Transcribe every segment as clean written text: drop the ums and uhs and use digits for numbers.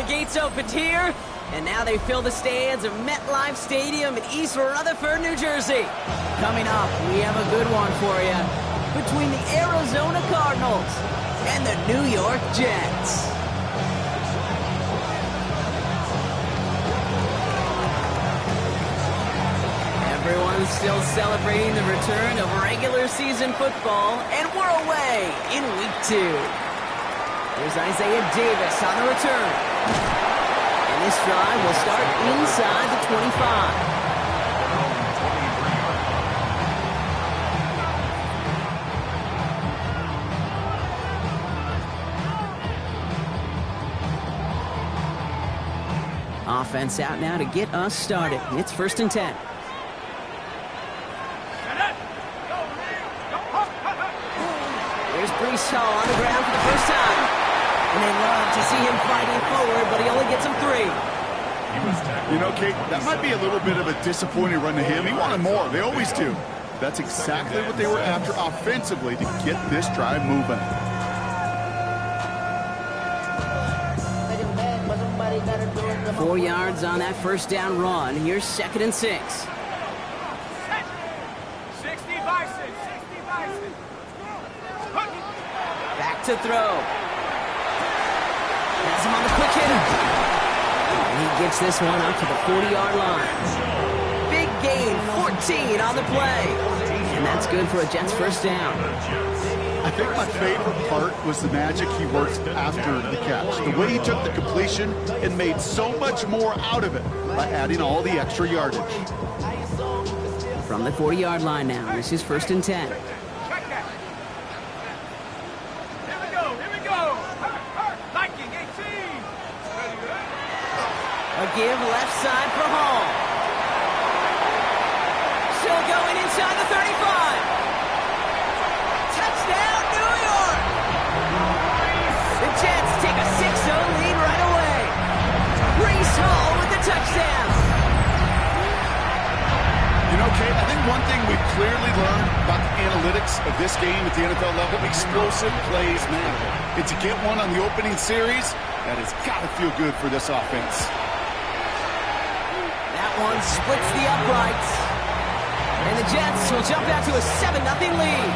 gates opened here, and now they fill the stands of MetLife Stadium in East Rutherford, New Jersey. Coming up, we have a good one for you between the Arizona Cardinals and the New York Jets. Everyone's still celebrating the return of regular season football, and we're away in week 2. Here's Isaiah Davis on the return. And this drive will start inside the 25. Offense out now to get us started. It's 1st and 10. There's Breece Hall on the ground for the first time. And they love to see him fighting forward, but he only gets him 3. You know, Kate, that might be a little bit of a disappointing run to him. He wanted more. They always do. That's exactly what they were after offensively to get this drive moving. Four yards on that first down run. Here's 2nd and 6. 60 Bison, 60 Bison. Back to throw. Has him on the quick hitter. And he gets this one up to the 40-yard line. Big gain, 14 on the play. And that's good for a Jets first down. I think my favorite part was the magic he worked after the catch. The way he took the completion and made so much more out of it by adding all the extra yardage. From the 40-yard line now, this is 1st and 10. Check that. Here we go. Viking 18. A give left side for Hall. Still going inside the 35. Touchdown, New York! The Jets take a 6-0 lead right away. Breece Hall with the touchdown. You know, Kate, I think one thing we've clearly learned about the analytics of this game at the NFL level, explosive plays matter. And to get one on the opening series, that has got to feel good for this offense. That one splits the uprights. And the Jets will jump out to a 7-0 lead.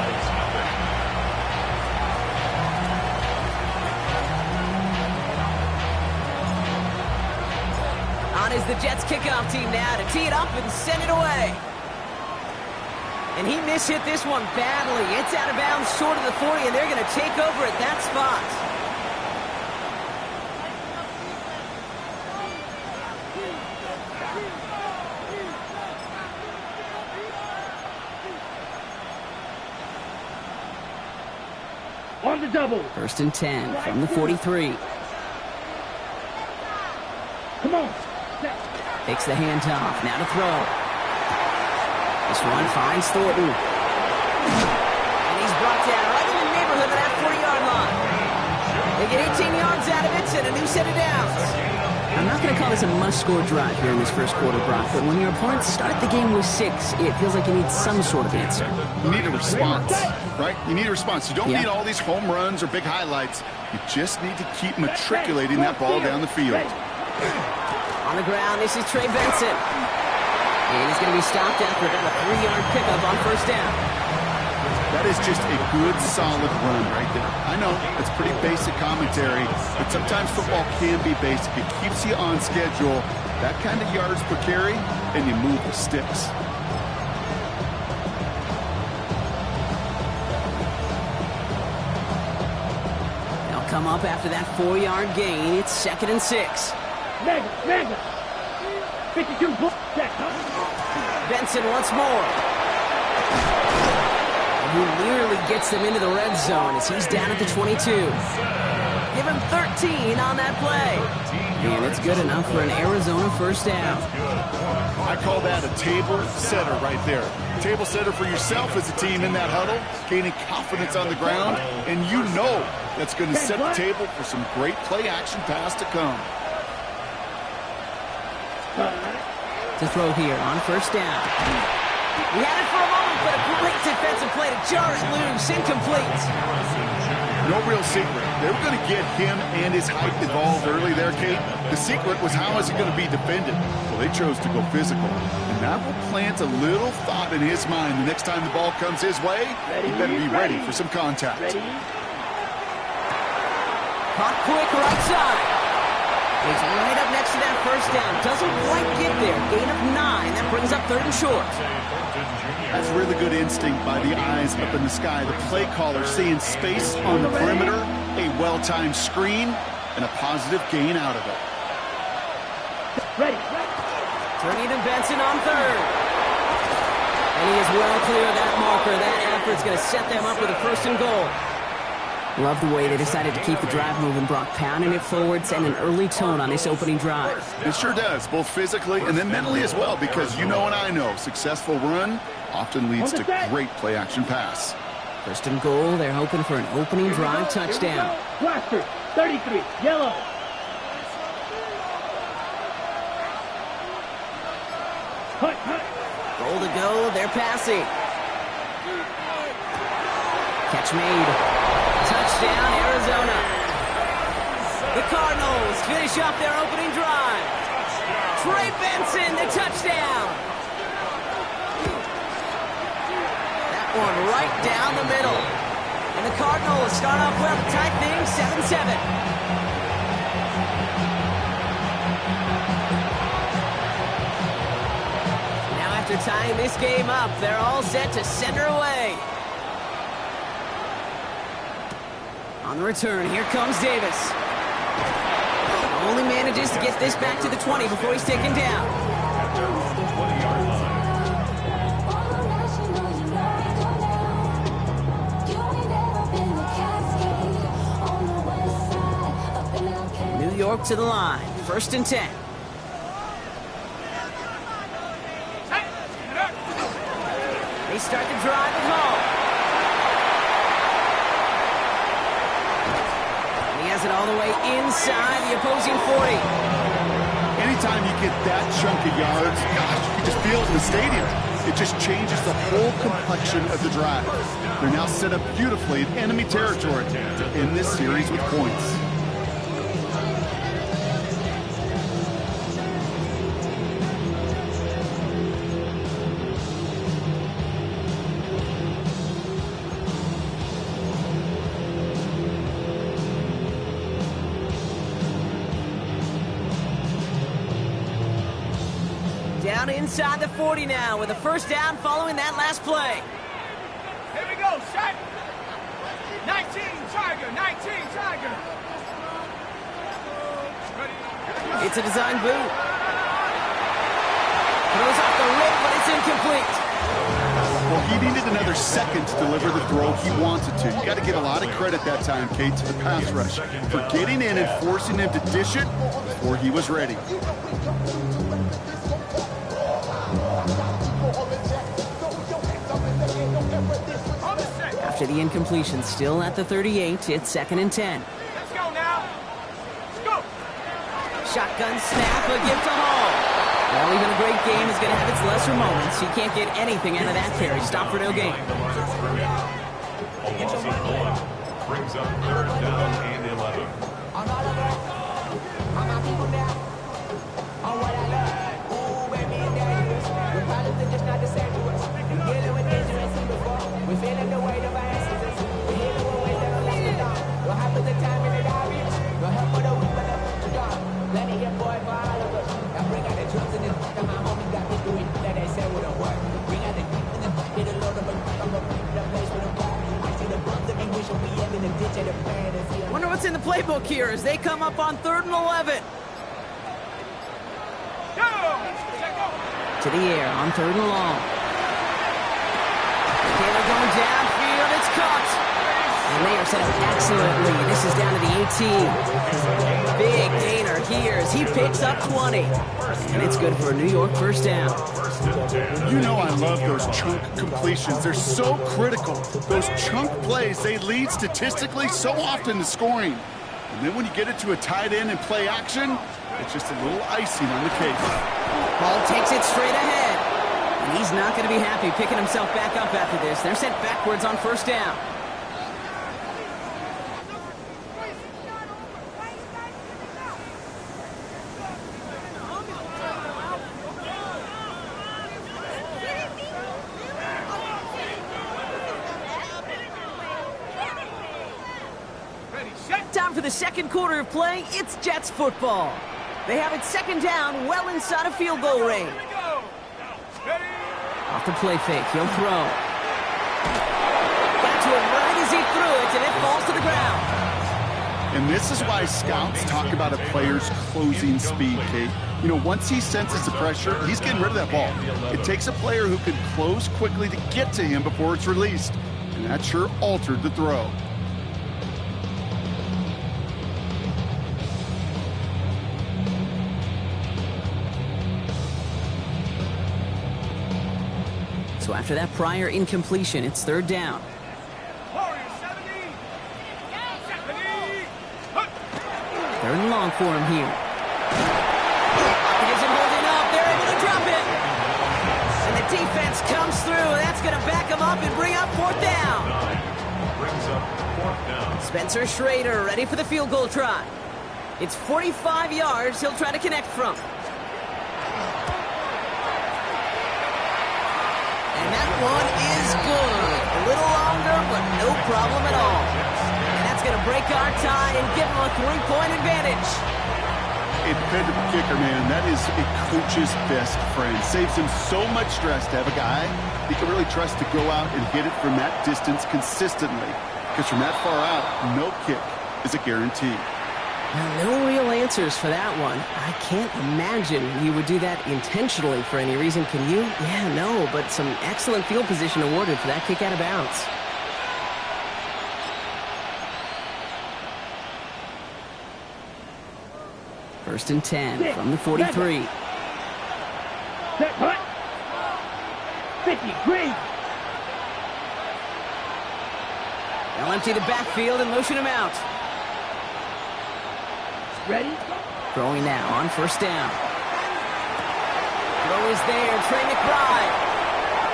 On is the Jets kickoff team now to tee it up and send it away. And he mishit this one badly. It's out of bounds short of the 40, and they're going to take over at that spot. On the double. 1st and 10 from the 43. Come on. Takes the handoff. Now to throw. This one finds Thornton. And he's brought down right in the neighborhood of that 40-yard line. They get 18 yards out of it and a new set of downs. I'm not going to call this a must-score drive here in this first quarter, Brock, but when your opponents start the game with 6, it feels like you need some sort of answer. You need a response, right? You need a response. You don't need all these home runs or big highlights. You just need to keep matriculating that ball down the field. On the ground, this is Trey Benson. And he's going to be stopped after about a 3-yard pickup on first down. That is just a good, solid run right there. I know, it's pretty basic commentary, but sometimes football can be basic. It keeps you on schedule, that kind of yards per carry, and you move the sticks. They'll come up after that 4-yard gain. It's 2nd and 6. Mega. 52 bull. Benson once more. Who nearly gets them into the red zone as he's down at the 22. Give him 13 on that play. And it's good enough for an Arizona first down. I call that a table setter right there. Table setter for yourself as a team in that huddle, gaining confidence on the ground, and you know that's going to set the table for some great play action pass to come. To throw here on first down. He had it for a moment, but a great defensive play to jar it loose. Incomplete. No real secret. They were going to get him and his height involved early there, Kate. The secret was how is he going to be defended? Well, they chose to go physical. And that will plant a little thought in his mind the next time the ball comes his way. He better be ready for some contact. Caught quick right side. He's right up next to that first down. Doesn't quite get there. Gain of 9. That brings up 3rd and short. That's really good instinct by the eyes up in the sky. The play caller seeing space on the perimeter, a well-timed screen, and a positive gain out of it. Ready. Turning to Benson on 3rd. And he is well clear of that marker. That effort's going to set them up with a 1st and goal. Love the way they decided to keep the drive moving, Brock, pounding it forward, sending an early tone on this opening drive. It sure does, both physically and then mentally as well, because you know and I know, successful run often leads to great play-action pass. 1st and goal, they're hoping for an opening drive touchdown. Blaster, 33, yellow. Hut. Goal to go, they're passing. Catch made. Touchdown, Arizona. The Cardinals finish up their opening drive. Trey Benson, the touchdown. That one right down the middle. And the Cardinals start off well to tie things 7-7. Now after tying this game up, they're all set to send her away. On the return, here comes Davis. Only manages to get this back to the 20 before he's taken down. New York to the line, 1st and 10. They start the drive at home. It all the way inside the opposing 40. Anytime you get that chunk of yards, gosh, you can just feel it in the stadium. It just changes the whole complexion of the drive. They're now set up beautifully in enemy territory to end this series with points. Down inside the 40 now with a 1st down following that last play. Here we go, shot. 19 Tiger, 19 Tiger. Ready. It's a design boot. Throws off the rip, but it's incomplete. Well, he needed another second to deliver the throw he wanted to. You got to give a lot of credit that time, Kate, to the pass rush for getting in and forcing him to dish it before he was ready. After the incompletion, still at the 38, it's 2nd and 10. Let's go now. Let's go. Shotgun snap, a gift to Hall. Well, even a great game is going to have its lesser moments. You can't get anything out of that carry. Stop for no gain. Brings up 3rd down and 11. We're feeling the weight of our ancestors. We're healing what weighs that don't last the dawn. What happens the time in the diaries? No help for the weak, but the dawn. Plenty of boy for all of us. Now bring out the drums and the my homies got me doing that they said wouldn't work. Bring out the and the hit a load of a the place with a bar. I see the bumps that we wish we had in the ditch of the fan. Wonder what's in the playbook here as they come up on 3rd and 11. Go. To the air on 3rd and long. Taylor going downfield, it's caught. And they are set up excellently. This is down to the 18. Big gainer here as he picks up 20. And it's good for a New York 1st down. You know I love those chunk completions. They're so critical. Those chunk plays, they lead statistically so often to scoring. And then when you get it to a tight end and play action, it's just a little icing on the cake. Ball takes it straight ahead. And he's not going to be happy picking himself back up after this. They're sent backwards on first down. Time for the second quarter of play. It's Jets football. They have it second down, well inside of field goal range. Off the play fake, he'll throw. Got to him right as he threw it, and it falls to the ground. And this is why scouts talk about a player's closing speed, Kate. You know, once he senses the pressure, he's getting rid of that ball. It takes a player who can close quickly to get to him before it's released. And that sure altered the throw. So after that prior incompletion, it's third down. Third and long for him here. He isn't holding up. They're able to drop it. And the defense comes through. That's going to back him up and bring up fourth down. Brings up fourth down. Spencer Schrader ready for the field goal try. It's 45 yards he'll try to connect from. And that one is good. A little longer, but no problem at all. And that's going to break our tie and give him a 3-point advantage. A dependable kicker, man. That is a coach's best friend. Saves him so much stress to have a guy he can really trust to go out and hit it from that distance consistently. Because from that far out, no kick is a guarantee. Now, no real answers for that one. I can't imagine you would do that intentionally for any reason, can you? Yeah, no, but some excellent field position awarded for that kick out of bounds. First and 10 from the 43. Set, hut. 50, green. They'll empty the backfield and motion him out. Ready? Throwing now on first down. Throw is there. Trey McBride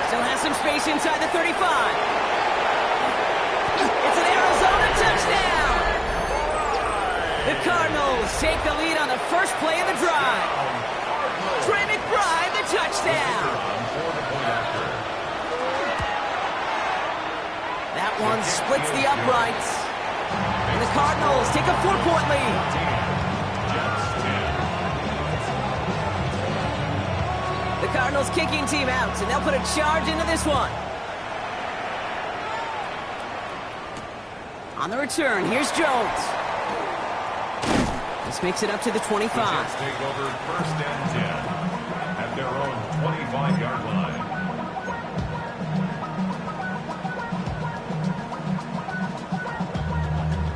still has some space inside the 35. It's an Arizona touchdown. The Cardinals take the lead on the first play of the drive. Trey McBride, the touchdown. That one splits the uprights. And the Cardinals take a 4-point lead. The Cardinals kicking team out, and they'll put a charge into this one. On the return, here's Jones. This makes it up to the 25. The Jets take over first and 10 at their own 25-yard line.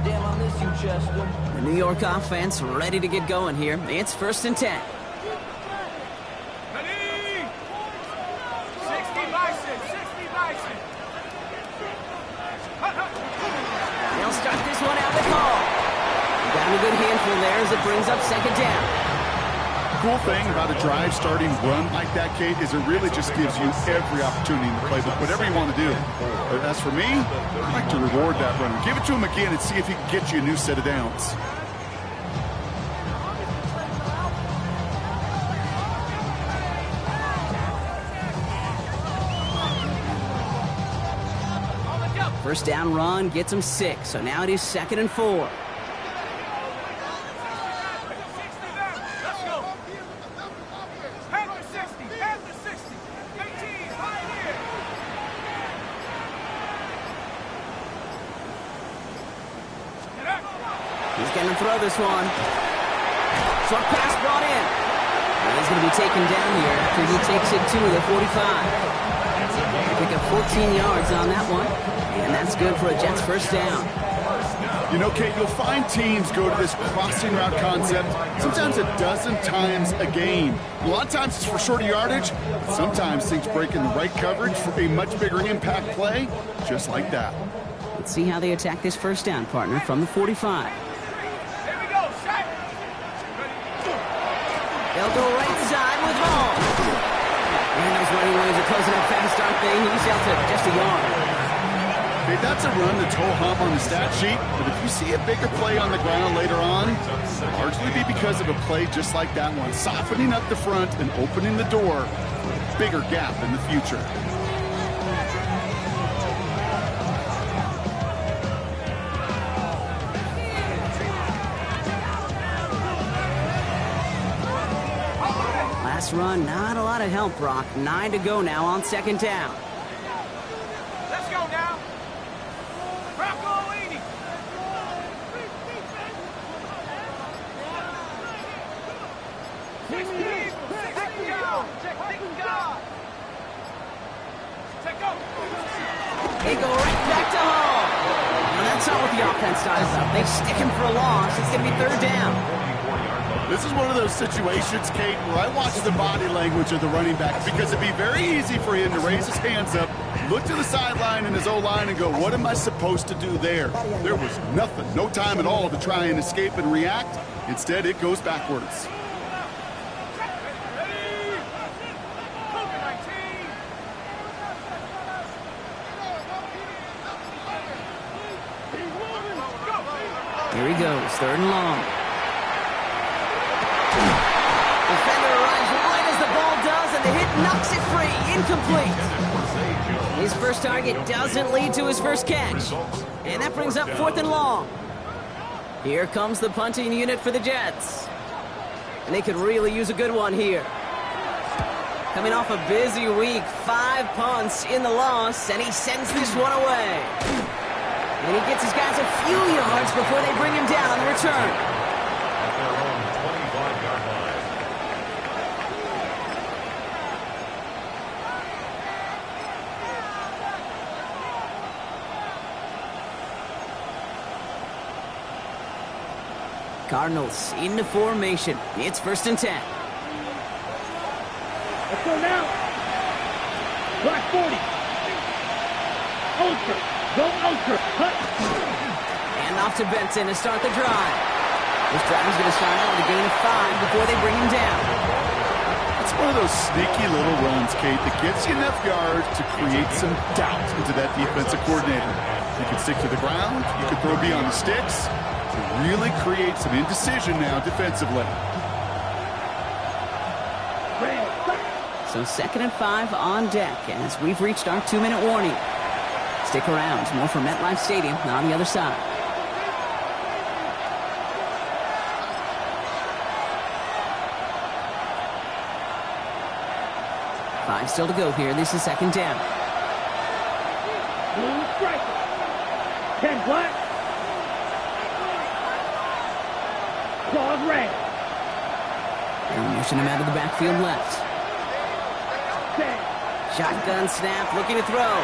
Damn, I miss you, Chester. The New York offense ready to get going here. It's first and 10. Ready? 60 Bison, 60 Bison. They'll start this one out the call. Got him a good handful there as it brings up second down. Cool thing about a drive starting run like that, Kate, is it really just gives you every opportunity in the playbook, whatever you want to do. But as for me, I like to reward that runner. Give it to him again and see if he can get you a new set of downs. First down run gets him 6, so now it is second and 4. He's going to throw this one. Short pass brought in. And he's going to be taken down here after he takes it to the 45. Pick up 14 yards on that one. And that's good for a Jets first down. You know, Kate, you'll find teams go to this crossing route concept sometimes a dozen times a game. A lot of times it's for shorter yardage. Sometimes things break in the right coverage for a much bigger impact play, just like that. Let's see how they attack this first down, partner, from the 45. Here we go, shot. They'll go right side with Hall. And those running lanes are closing up fast, aren't they? He's out to just a yard. Okay, that's a run that's ho-hum on the stat sheet, but if you see a bigger play on the ground later on, it'll largely be because of a play just like that one, softening up the front and opening the door for a bigger gap in the future. Last run, not a lot of help, Brock. 9 to go now on second down. Let's go now. Rocco Eady. Check They go right back to home. And that's not what the offense does, though. They stick him for a loss. It's going to be third down. This is one of those situations, Kate, where I watch the body language of the running back because it'd be very easy for him to raise his hands up, look to the sideline in his O-line and go, what am I supposed to do there? There was nothing, no time at all to try and escape and react. Instead, it goes backwards. Here he goes, third and long. Defender arrives right as the ball does, and the hit knocks it free. Incomplete. His first target doesn't lead to his first catch. And that brings up fourth and long. Here comes the punting unit for the Jets. And they could really use a good one here. Coming off a busy week, 5 punts in the loss, and he sends this one away. And he gets his guys a few yards before they bring him down on the return. At their own 25-yard line. Cardinals into formation. It's first and 10. Let's go now. Block 40. Ultra. Go Ultra. Cut. And off to Benson to start the drive. This drive is going to start out with a gain of 5 before they bring him down. It's one of those sneaky little runs, Kate, that gets you enough yards to create some doubt into that defensive coordinator. You can stick to the ground, you can throw beyond the sticks, to really create some indecision now defensively. So second and 5 on deck as we've reached our 2-minute warning. Stick around, more from MetLife Stadium on the other side. Five still to go here. This is second down. Blue striker. 10 black. Claws red. And motion him out of the backfield left. 10. Shotgun snap, looking to throw.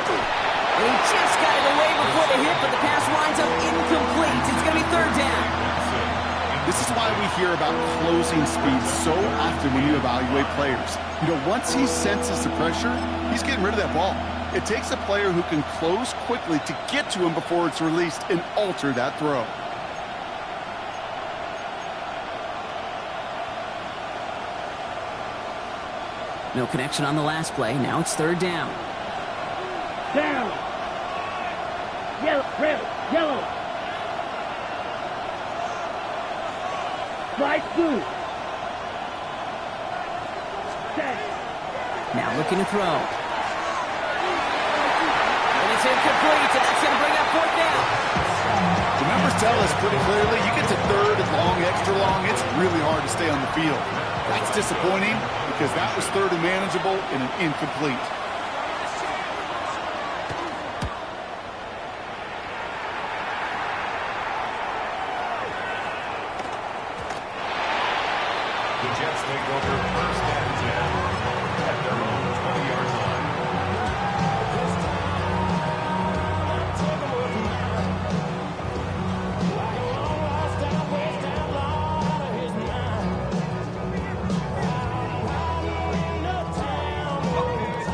And he just got it away before the hit, but the pass winds up incomplete. It's going to be third down. This is why we hear about closing speed so often when you evaluate players. You know, once he senses the pressure, he's getting rid of that ball. It takes a player who can close quickly to get to him before it's released and alter that throw. No connection on the last play. Now it's third down. Down. Yellow. Red. Yellow. Light blue. 10. Now looking to throw. And it's incomplete, and that's going to bring up fourth down. The numbers tell us pretty clearly, you get to third and long, extra long, it's really hard to stay on the field. That's disappointing because that was third and manageable and an incomplete. The Jets take over first and 10 at their own 20-yard line.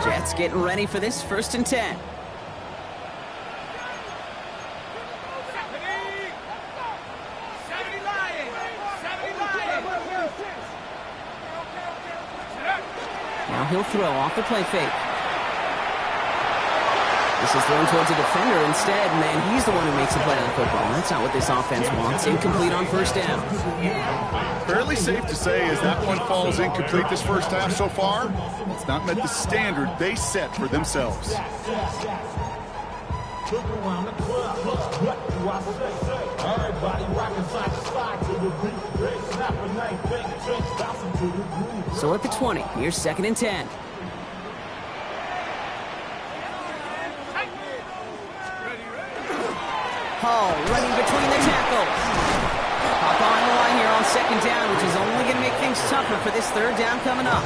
Jets getting ready for this first and 10. Now he'll throw off the play fake. This is thrown towards a defender instead, and then he's the one who makes the play on the football. That's not what this offense wants. Incomplete on first down. Fairly safe to say as that one falls incomplete this first half so far, it's not met the standard they set for themselves. So at the 20, here's 2nd and 10. Hall running between the tackles. Hop on the line here on 2nd down, which is only going to make things tougher for this 3rd down coming up.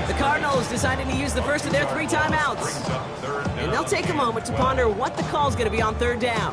The Cardinals decided to use the first of their 3 timeouts. And they'll take a moment to ponder what the call is going to be on 3rd down.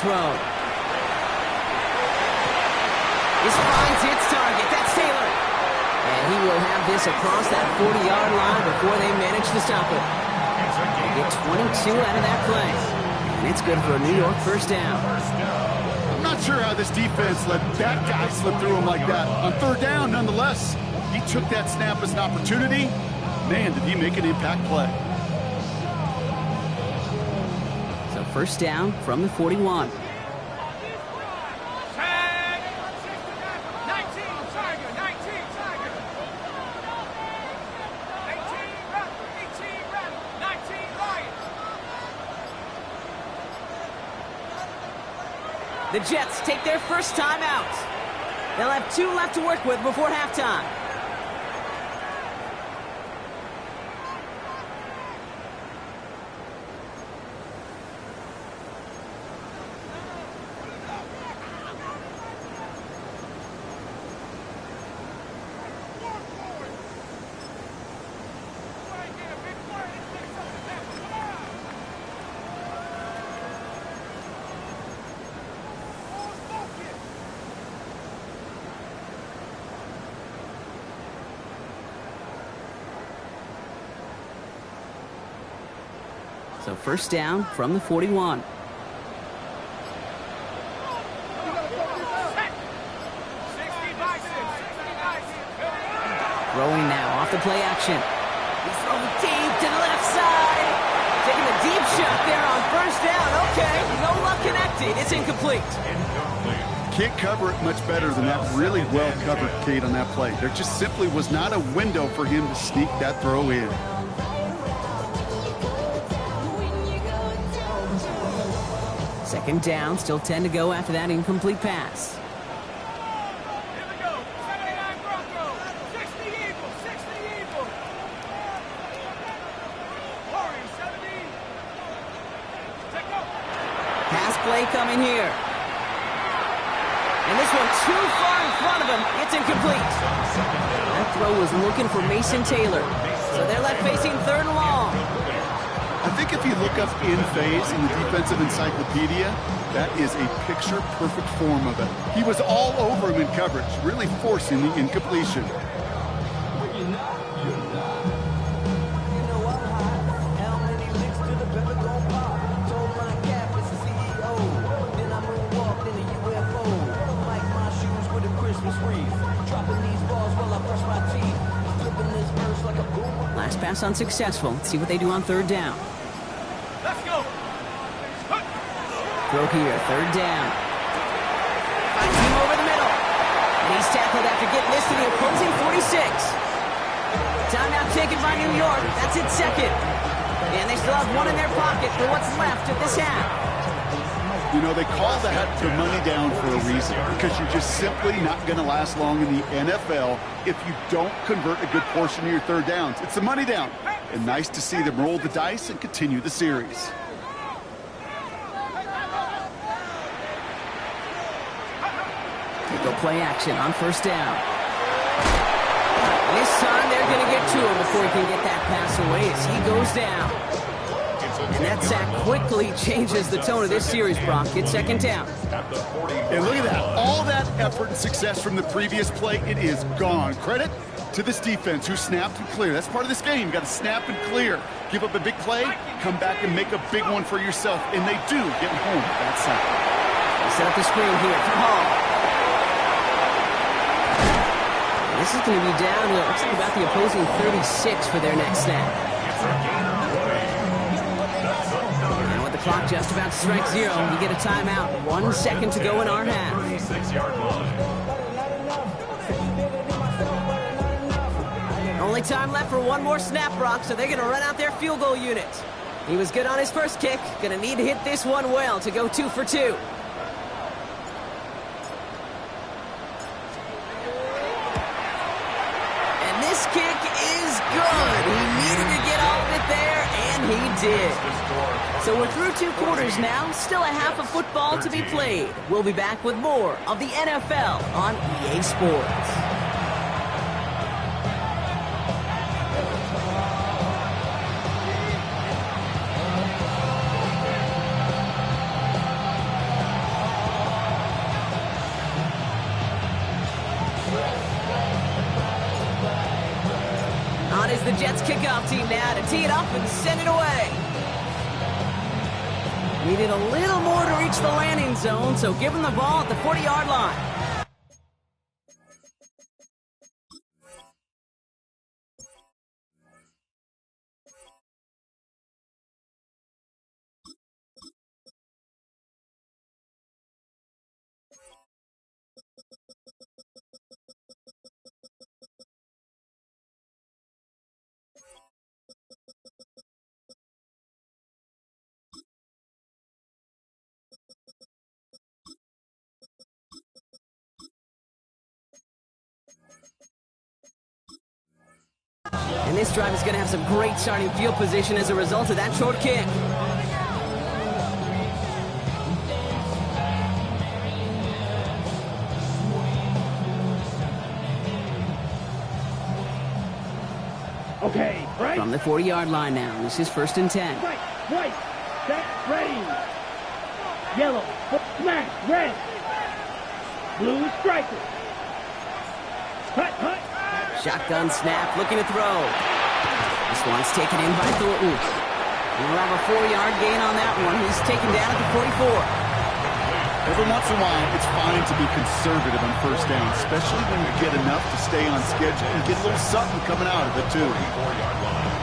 Throw. This finds its target. That's Taylor. And he will have this across that 40-yard line before they manage to stop it. They get 22 out of that play. And it's good for a New York first down. I'm not sure how this defense let that guy slip through him like that. On 3rd down, nonetheless, he took that snap as an opportunity. Man, did he make an impact play. First down from the 41. Tag! 19 Tiger, 19 Tiger. 18 Raptor, 18 Raptor, 19 Lions. The Jets take their first time out. They'll have 2 left to work with before halftime. So first down from the 41. Throwing now off the play action. He's throwing deep to the left side. Taking a deep shot there on first down. Okay, no luck connected. It's incomplete. Can't cover it much better than that really well covered Cade on that play. There just simply was not a window for him to sneak that throw in. Second down, still 10 to go after that incomplete pass. Here we go. 79 Broncos. 60 Eagles. 60 Eagles. Warriors 70. Take over. Pass play coming here. And this one too far in front of him. It's incomplete. That throw was looking for Mason Taylor. So they're left facing 3rd and long. I think if you look up in phase in the defensive encyclopedia, that is a picture-perfect form of it. He was all over him in coverage, really forcing the incompletion. Last pass unsuccessful. Let's see what they do on 3rd down. Let's go. Throw here, 3rd down. Finds him over the middle. And he's tackled after getting this to the opposing 46. Timeout taken by New York. That's its 2nd. And they still have 1 in their pocket for what's left of this half. You know, they call that the money down for a reason, because you're just simply not going to last long in the NFL if you don't convert a good portion of your 3rd downs. It's the money down. And nice to see them roll the dice and continue the series. Go play action on 1st down. This time they're going to get to him before he can get that pass away as he goes down. And that sack quickly changes the tone of this series, Brock. It's second down. And look at that. All that effort and success from the previous play, it is gone. Credit to this defense who snapped and cleared. That's part of this game. You got to snap and clear. Give up a big play, come back and make a big one for yourself. And they do get home with that sack. Set up the screen here for Hall. This is going to be down to, looks like about the opposing 36 for their next snap. And with the clock just about to strike 0, we get a timeout. 1 second to go in our half. 36-yard line. Only time left for one more snap, Brock, so they're going to run out their field goal unit. He was good on his first kick. Going to need to hit this one well to go 2 for 2. This kick is good. He needed to get all of it there, and he did. So we're through 2 quarters now. Still a half of football to be played. We'll be back with more of the NFL on EA Sports. The Jets kickoff team now to tee it up and send it away. Needed a little more to reach the landing zone, so give them the ball at the 40-yard line. And this drive is going to have some great starting field position as a result of that short kick. Okay, right. From the 40-yard line now. This is 1st and 10. Right, white, set, ready. Yellow, smash, red. Blue, striker. Cut, cut. Shotgun snap, looking to throw. This one's taken in by Thornton. We'll have a 4-yard gain on that one. He's taken down at the 44. Every once in a while, it's fine to be conservative on first down, especially when you get enough to stay on schedule and get a little something coming out of it, too. 4-yard line.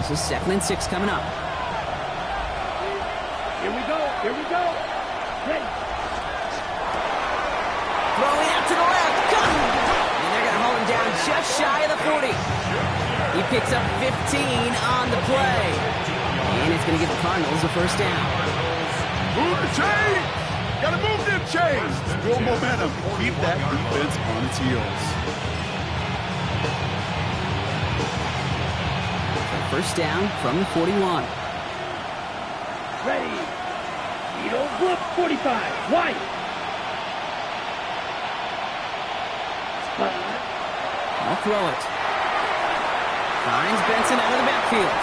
This is 2nd and 6 coming up. Here we go, here we go. Ready. Throwing out to the left. Got him. And they're going to hold him down just shy of the 40. He picks up 15 on the play. And it's going to give the Cardinals a 1st down. Move the chain! Gotta move them chains! Build momentum. Keep that defense on its heels. 1st down from the 41. Ready. Edo, flip, 45. White. I'll throw it. Finds Benson out of the backfield.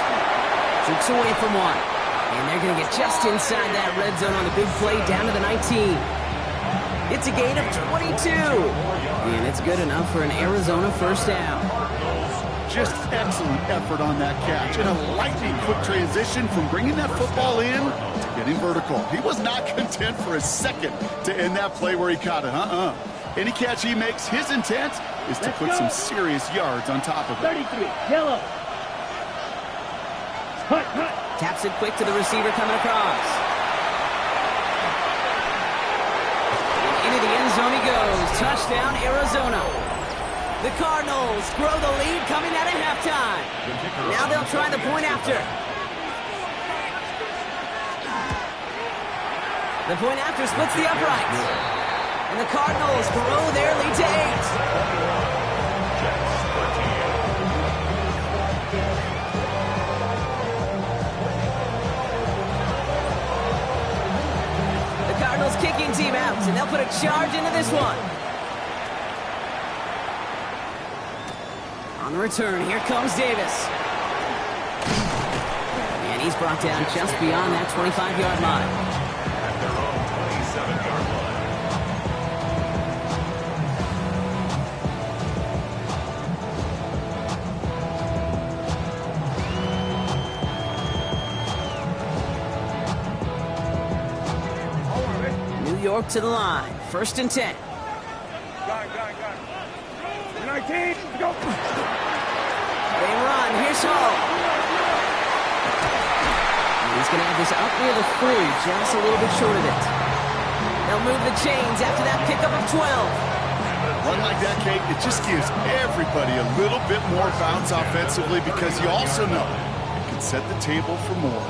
Jukes away from one. And they're going to get just inside that red zone on the big play down to the 19. It's a gain of 22. And it's good enough for an Arizona 1st down. Just excellent effort on that catch. And a lightning quick transition from bringing that football in to getting vertical. He was not content for a second to end that play where he caught it. Any catch he makes, his intent is to put some serious yards on top of it. 33, yellow. Hut, hut. Taps it quick to the receiver coming across. And into the end zone he goes. Touchdown, Arizona. The Cardinals grow the lead coming out of halftime. Now they'll try the point after. The point after splits the uprights. And the Cardinals grow their lead to 8. The Cardinals kicking team out, and they'll put a charge into this one. On the return, here comes Davis. And he's brought down just beyond that 25-yard line. At their own 27-yard line. New York to the line. 1st and 10. Got it. 19, go. They run. Here's Hall. He's going to have this up near the 40, just a little bit short of it. They'll move the chains after that pickup of 12. Run like that, Kate, it just gives everybody a little bit more bounce offensively because you also know it can set the table for more.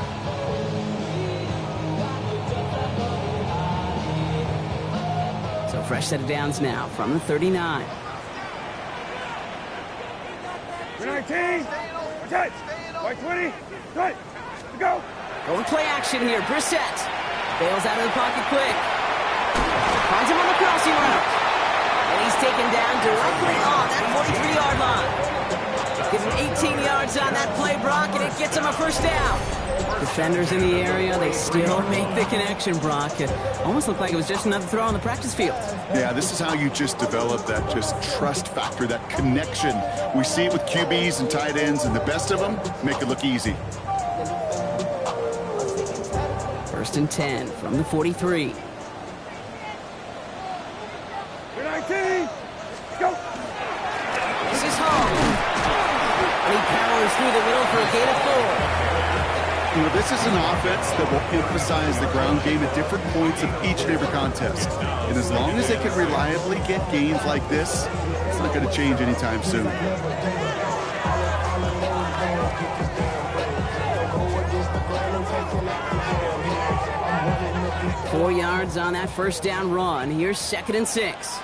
So fresh set of downs now from the 39. 19, touch. White 20, touch. Go. Going play action here. Brissett bails out of the pocket quick. Finds him on the crossing route. And he's taken down directly on that 43-yard line. Gives him 18 yards on that play, Brock, and it gets him a 1st down. Defenders in the area, they still make the connection, Brock. It almost looked like it was just another throw on the practice field. Yeah, this is how you just develop that just trust factor, that connection. We see it with QBs and tight ends, and the best of them make it look easy. 1st and 10 from the 43. 19, go. This is Hall. And he powers through the middle for a gain of 4. You know, this is an offense that will emphasize the ground game at different points of each and every contest. And as long as they can reliably get gains like this, it's not going to change anytime soon. Four yards on that 1st down run. Here's 2nd and 6.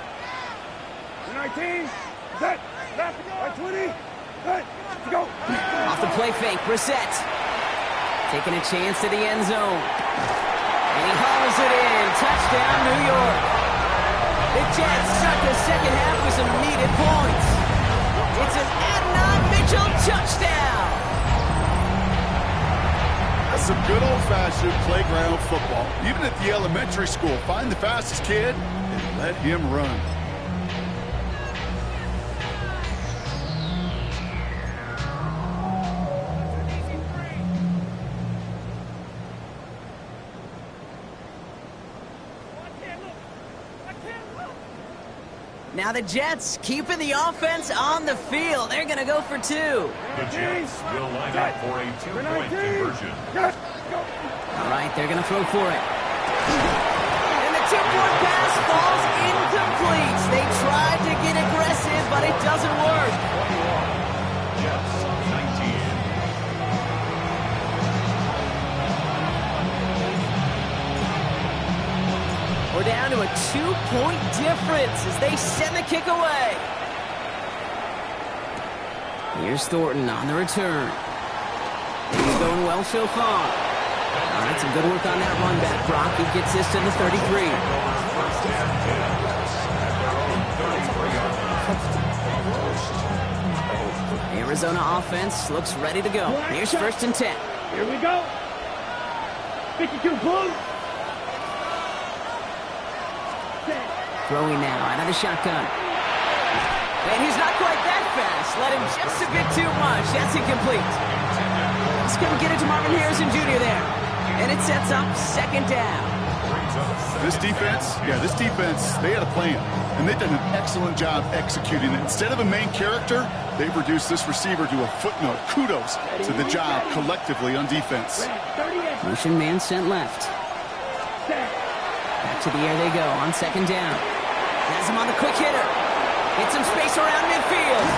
19, set, left, white 20, touch. Go. Off the play fake, Brissett. Taking a chance to the end zone. And he hauls it in. Touchdown, New York. The Jets start the 2nd half with some needed points. It's an Adonai Mitchell touchdown. That's some good old-fashioned playground football. Even at the elementary school, find the fastest kid and let him run. Now the Jets keeping the offense on the field. They're going to go for 2. The Jets will line up for a 2-point conversion. All right, they're going to throw for it. And the tip-point pass falls incomplete. They tried to get aggressive, but it doesn't work. Jets 19. We're down to a 2-point difference as they send the kick away. Here's Thornton on the return. He's going well so far. All right, some good work on that run back. Brock, he gets this to the 33. Arizona offense looks ready to go. Here's 1st and 10. Here we go. 52 pull. Throwing now out of the shotgun. And he's not quite that fast. Let him just a bit too much. That's incomplete. Let's go get it to Marvin Harrison Jr. there. And it sets up 2nd down. This defense, they had a plan. And they've done an excellent job executing it. Instead of a main character, they've reduced this receiver to a footnote. Kudos to the job collectively on defense. Motion man sent left. Back to the air they go on 2nd down. Has him on the quick hitter. Get some space around midfield.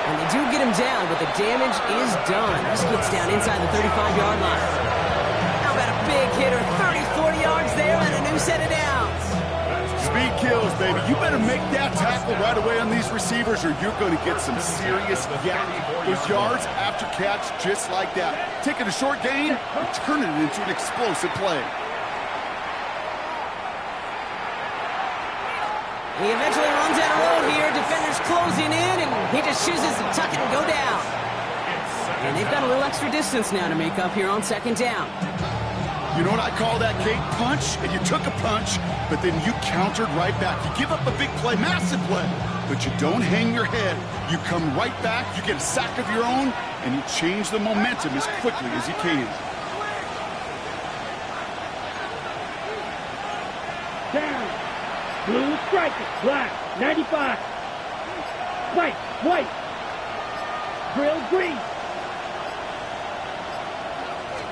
And they do get him down, but the damage is done. This gets down inside the 35-yard line. How about a big hitter, 30, 40 yards there, and a new set of downs. Speed kills, baby. You better make that tackle right away on these receivers or you're going to get some serious yak. Those yards after catch just like that. Taking a short gain and turning it into an explosive play. He eventually runs out of road here. Defenders closing in, and he just chooses to tuck it and go down. And they've got a little extra distance now to make up here on second down. You know what I call that, Kate? Punch, and you took a punch, but then you countered right back. You give up a big play, massive play, but you don't hang your head. You come right back, you get a sack of your own, and you change the momentum as quickly as you can. Down. Blue striker. Black. 95. White. White. Grill green.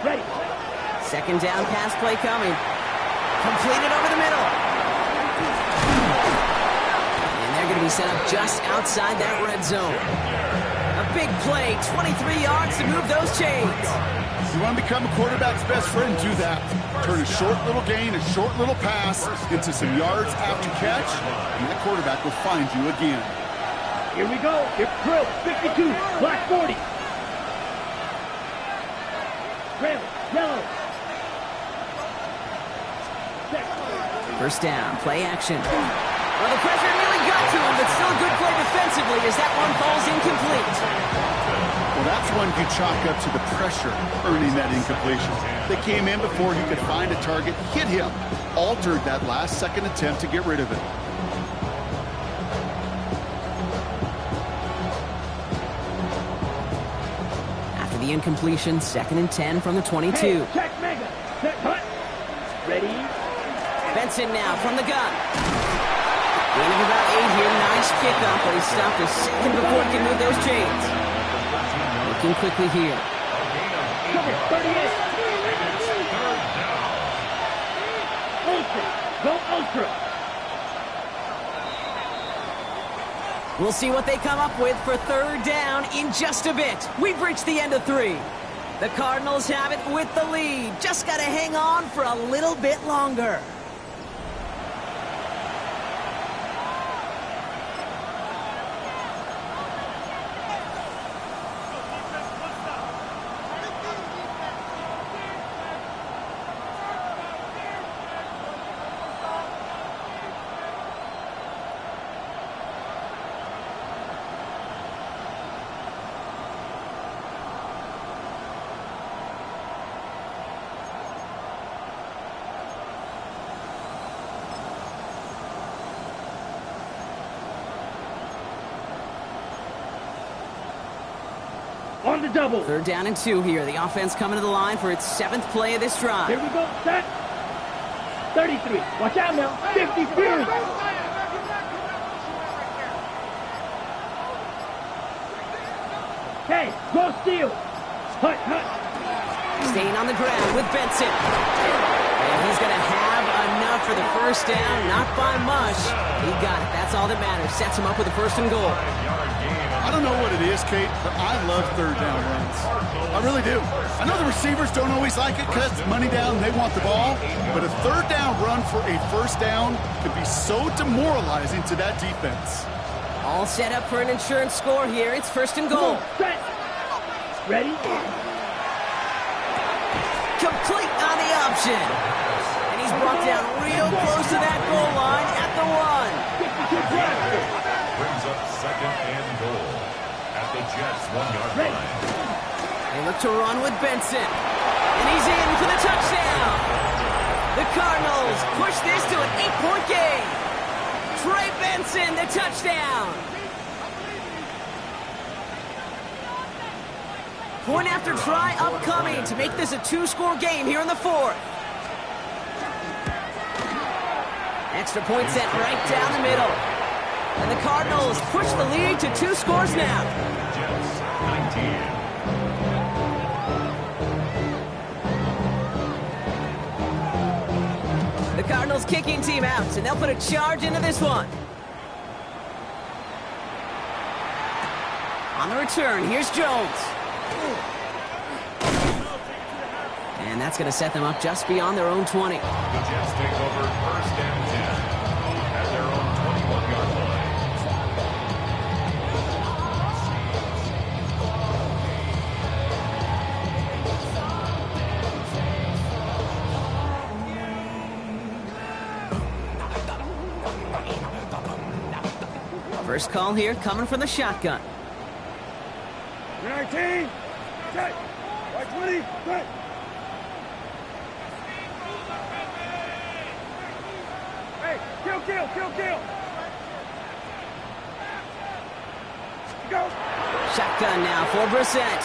Ready. Second down pass play coming. Completed over the middle. And they're going to be set up just outside that red zone. A big play, 23 yards to move those chains. You want to become a quarterback's best friend, do that. Turn a short little gain, a short little pass into some yards after catch, and that quarterback will find you again. Here we go. It's Grill. 52. Black 40. Grill. Yellow. First down, play action. Well, the pressure nearly got to him, but still a good play defensively as that one falls incomplete. Well, that's one you chalk up to the pressure earning that incompletion. They came in before he could find a target, hit him, altered that last-second attempt to get rid of it. After the incompletion, 2nd and 10 from the 22. Hey, check mega. Set cut. Ready. Benson now from the gun. Gain of about 8 here. Nice pickup, but he stopped a second before he can move those chains. Looking quickly here. Cover 38. Ultra. Go Ultra. We'll see what they come up with for third down in just a bit. We've reached the end of 3. The Cardinals have it with the lead. Just got to hang on for a little bit longer. On the double. Third down and 2 here. The offense coming to the line for its 7th play of this drive. Here we go. Set. 33. Watch out now. 50 Fury. Hey, go steal. Hut, hut. Staying on the ground with Benson. And he's going to have enough for the first down. Not by much. He got it. That's all that matters. Sets him up with a 1st and goal. I don't know what it is, Kate, but I love third down runs. I really do. I know the receivers don't always like it because it's money down, they want the ball, but a third down run for a first down could be so demoralizing to that defense. All set up for an insurance score here. It's 1st and goal. Set. Ready? Complete on the option. And he's brought down real close to that goal line at the 1. Brings up 2nd and goal at the Jets' 1-yard line. They look to run with Benson. And he's in for the touchdown. The Cardinals push this to an 8-point game. Trey Benson, the touchdown. Point after try upcoming to make this a 2-score game here in the 4th. Extra point set right down the middle. And the Cardinals push the lead to 2 scores now. Jets 19. The Cardinals kicking team out, and they'll put a charge into this one. On the return, here's Jones. And that's going to set them up just beyond their own 20. The Jets take over 1st and 10 at their own 21-yard line. First call here coming from the shotgun. 19, set. Right 20, set. Hey, kill. Go. Shotgun now for Brissett.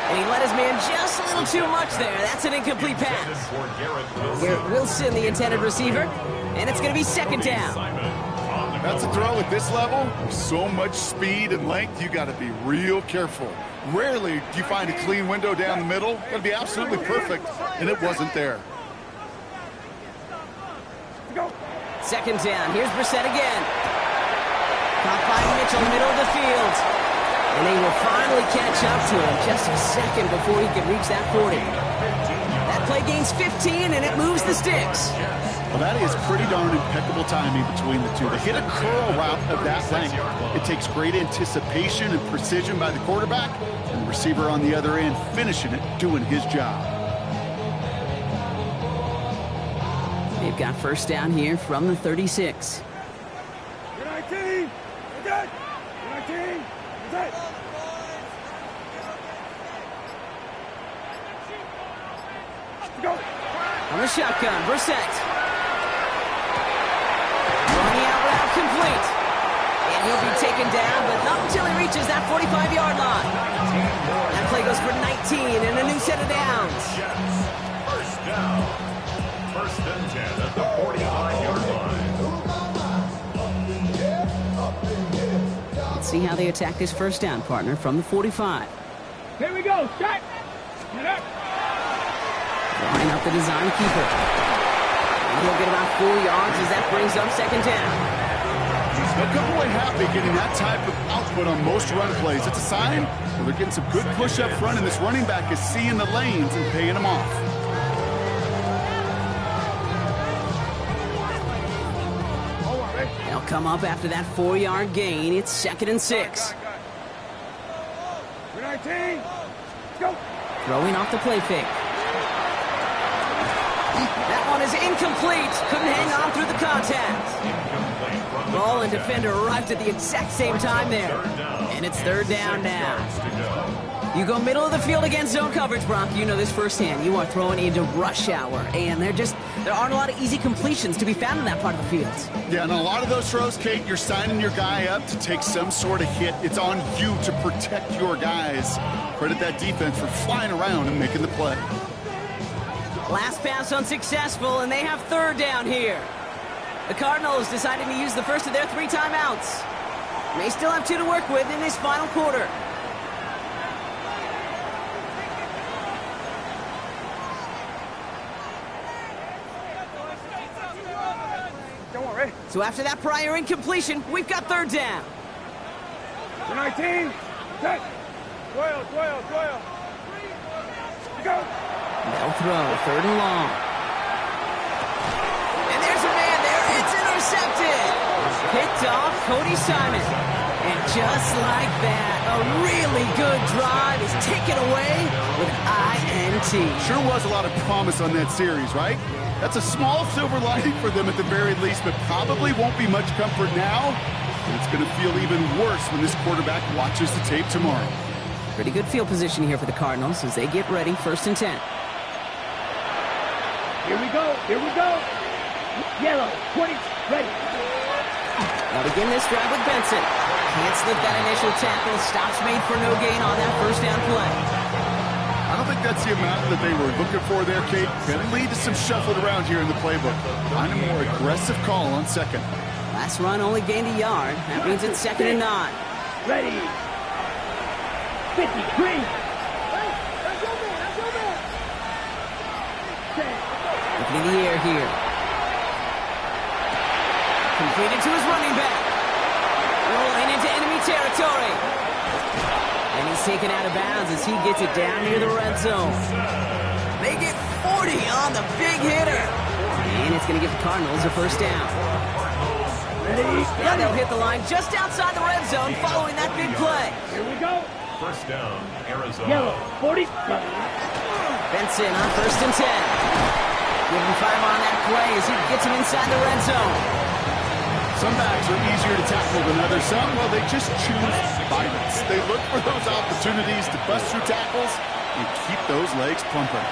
And he let his man just a little too much there. That's an incomplete pass. Garrett Wilson, the intended receiver. And it's going to be second down. That's a throw at this level. With so much speed and length, you got to be real careful. Rarely do you find a clean window down the middle. Got to be absolutely perfect, and it wasn't there. Second down. Here's Brissett again. Caught by Mitchell, middle of the field. And they will finally catch up to him just a second before he can reach that 40. That play gains 15, and it moves the sticks. Well, that is pretty darn impeccable timing between the two. To hit a curl route of that length, it takes great anticipation and precision by the quarterback, and the receiver on the other end finishing it, doing his job. They've got first down here from the 36. 19, good. 19, good. Go. On the shotgun, Brissett. Running out route complete. And he'll be taken down, but not until he reaches that 45-yard line. That play goes for 19 and a new set of downs. First down. First and 10 at the 45-yard line. Let's see how they attack this first down, partner, from the 45. Here we go. Shot. Get up. Line up the design keeper. And he'll get about 4 yards as that brings up second down. They'll come away happy getting that type of output on most run plays. It's a sign that they're getting some good push up front, and this running back is seeing the lanes and paying them off. They'll come up after that 4-yard gain. It's second and 6. 19, go. Throwing off the play fake. That one is incomplete. Couldn't hang on through the contact. Ball and defender arrived at the exact same time there. And it's third down now. You go middle of the field against zone coverage, Brock. You know this firsthand. You are throwing into rush hour. And there aren't a lot of easy completions to be found in that part of the field. Yeah, and a lot of those throws, Kate, you're signing your guy up to take some sort of hit. It's on you to protect your guys. Credit that defense for flying around and making the play. Last pass unsuccessful, and they have third down here. The Cardinals deciding to use the first of their 3 timeouts. They still have 2 to work with in this final quarter. So after that prior incompletion, we've got third down. 19, set. 12. Go. They'll throw, third and long. And there's a man there. It's intercepted. Picked off Cody Simon. And just like that, a really good drive is taken away with INT. Sure was a lot of promise on that series, right? That's a small silver lining for them at the very least, but probably won't be much comfort now. And it's going to feel even worse when this quarterback watches the tape tomorrow. Pretty good field position here for the Cardinals as they get ready, first and 10. Here we go. Yellow, 20, ready. They'll begin this drive with Benson. Can't slip that initial tackle. Stops made for no gain on that first down play. I don't think that's the amount that they were looking for there, Kate. Can lead to some shuffling around here in the playbook. Find a more aggressive call on second. Last run only gained a yard. That means it's second and 9. Ready. 53. Looking in the air here. Completed to his running back. Rolling into enemy territory. And he's taken out of bounds as he gets it down near the red zone. They get 40 on the big hitter. And it's going to give the Cardinals a first down. Yeah, they'll hit the line just outside the red zone following that big play. Here we go. First down, Arizona. Yellow, 40. Benson on first and 10. Give him 5 on that play as he gets him inside the red zone. Some backs are easier to tackle than others. Some, well, they just choose violence. They look for those opportunities to bust through tackles and keep those legs pumping.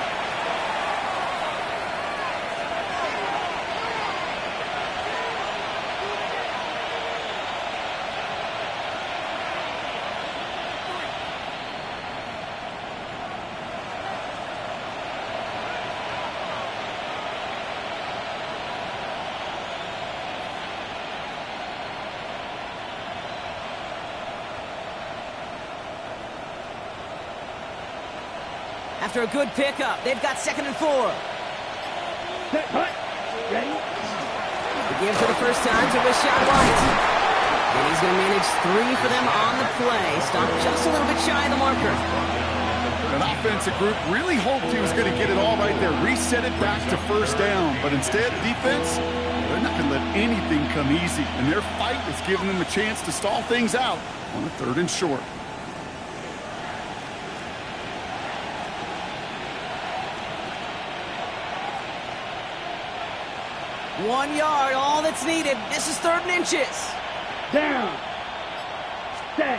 After a good pickup, they've got 2nd and 4. Set, hut. Ready? The give for the first time to Rachaad White. And he's going to manage 3 for them on the play. Stop just a little bit shy of the marker. An offensive group really hoped he was going to get it all right there, reset it back to first down. But instead, defense, they're not going to let anything come easy. And their fight is giving them a chance to stall things out on a 3rd and short. One yard, all that's needed. This is 3rd and inches. Down. Set.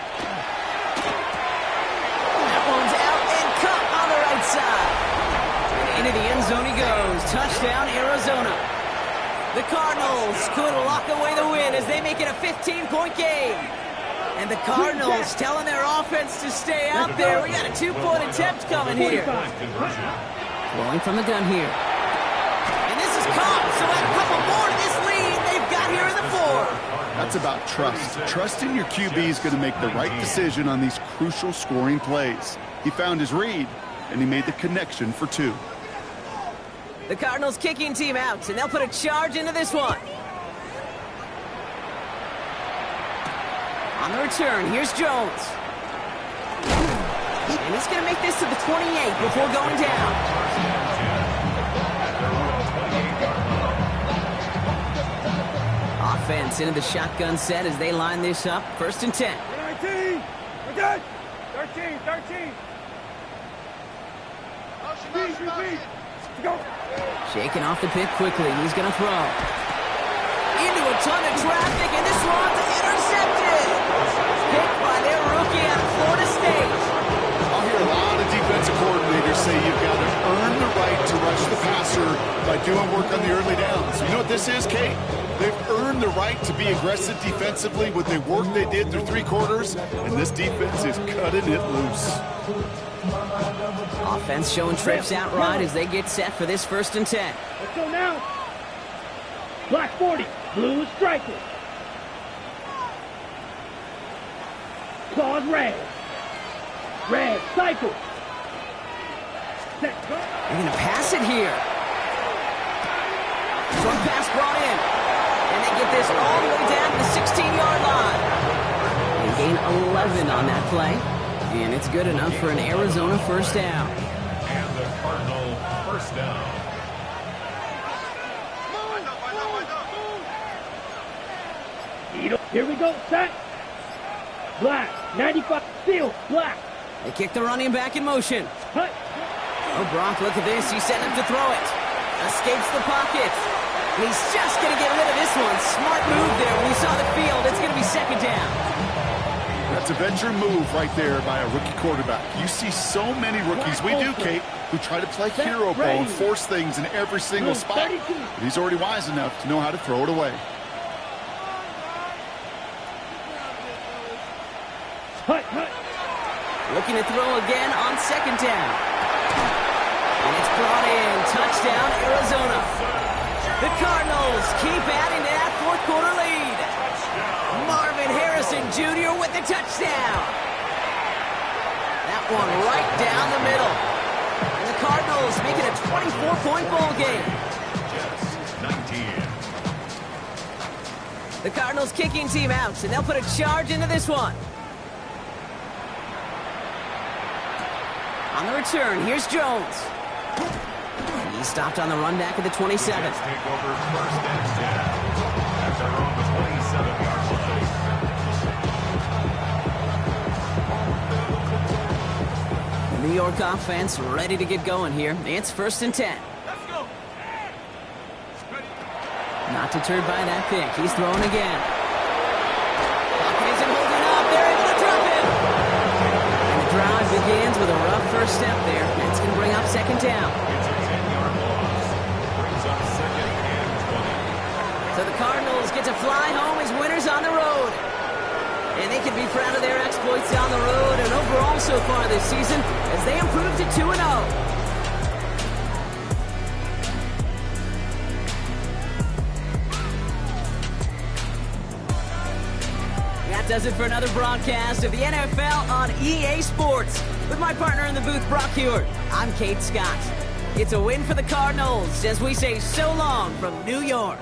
That one's out and cut on the right side. And into the end zone he goes. Touchdown, Arizona. The Cardinals could lock away the win as they make it a 15-point game. And the Cardinals telling their offense to stay out there. We got a 2-point attempt coming here. Throwing from the gun here. And this is caught, so add a couple more to this lead they've got here in the 4. That's about trust. Trusting your QB is going to make the right decision on these crucial scoring plays. He found his read, and he made the connection for 2. The Cardinals kicking team out, and they'll put a charge into this one. On the return, here's Jones. And he's going to make this to the 28 before going down. Offense into the shotgun set as they line this up. 1st and 10. 19. We're good. 13. 13. Go. Shaking off the pick quickly. He's going to throw. Into a ton of traffic, and this one's intercepted. Picked by their rookie out of Florida State. I'll hear a lot of defensive coordinators say you've got to earn the right to rush the passer by doing work on the early downs. You know what this is, Kate? They've earned the right to be aggressive defensively with the work they did through 3 quarters, and this defense is cutting it loose. Offense showing trips outright as they get set for this 1st and 10. Let's go now. Black 40. Blue is striking. Claws red. Red. Cycle. Set. They're going to pass it here. Short pass brought in. And they get this all the way down to the 16-yard line. They gain 11 on that play. And it's good enough for an Arizona 1st down. And the Cardinal 1st down. Here we go. Set. Black. 95. Steel. Black. They kick the running back in motion. Hut. Oh, Brock, look at this. He's setting up to throw it. Escapes the pocket. And he's just going to get rid of this one. Smart move there. When he saw the field, it's going to be 2nd down. That's a venture move right there by a rookie quarterback. You see so many rookies, we do, Kate, who try to play hero ball and force things in every single spot. But he's already wise enough to know how to throw it away. Hut. Hut. Looking to throw again on 2nd down. And it's brought in. Touchdown, Arizona. The Cardinals keep adding to that 4th quarter lead. Marvin Harrison Jr. with the touchdown. That one right down the middle. And the Cardinals make it a 24-point ball game. 19. The Cardinals kicking team out, and they'll put a charge into this one. On the return, here's Jones. He stopped on the run back at the 27. Take over 1st and 10 at their own 27-yard line. The New York offense ready to get going here. It's 1st and 10. Let's go. Not deterred by that pick. He's throwing again. Pocket isn't holding up. They're able to drop him. And the drive begins with a rough first step there. That's going to bring up second down. It's a 10-yard loss. Brings up second and 20. So the Cardinals get to fly home as winners on the road. And they can be proud of their exploits on the road and overall so far this season as they improve to 2-0. That does it for another broadcast of the NFL on EA Sports. With my partner in the booth, Brock Hewitt, I'm Kate Scott. It's a win for the Cardinals as we say so long from New York.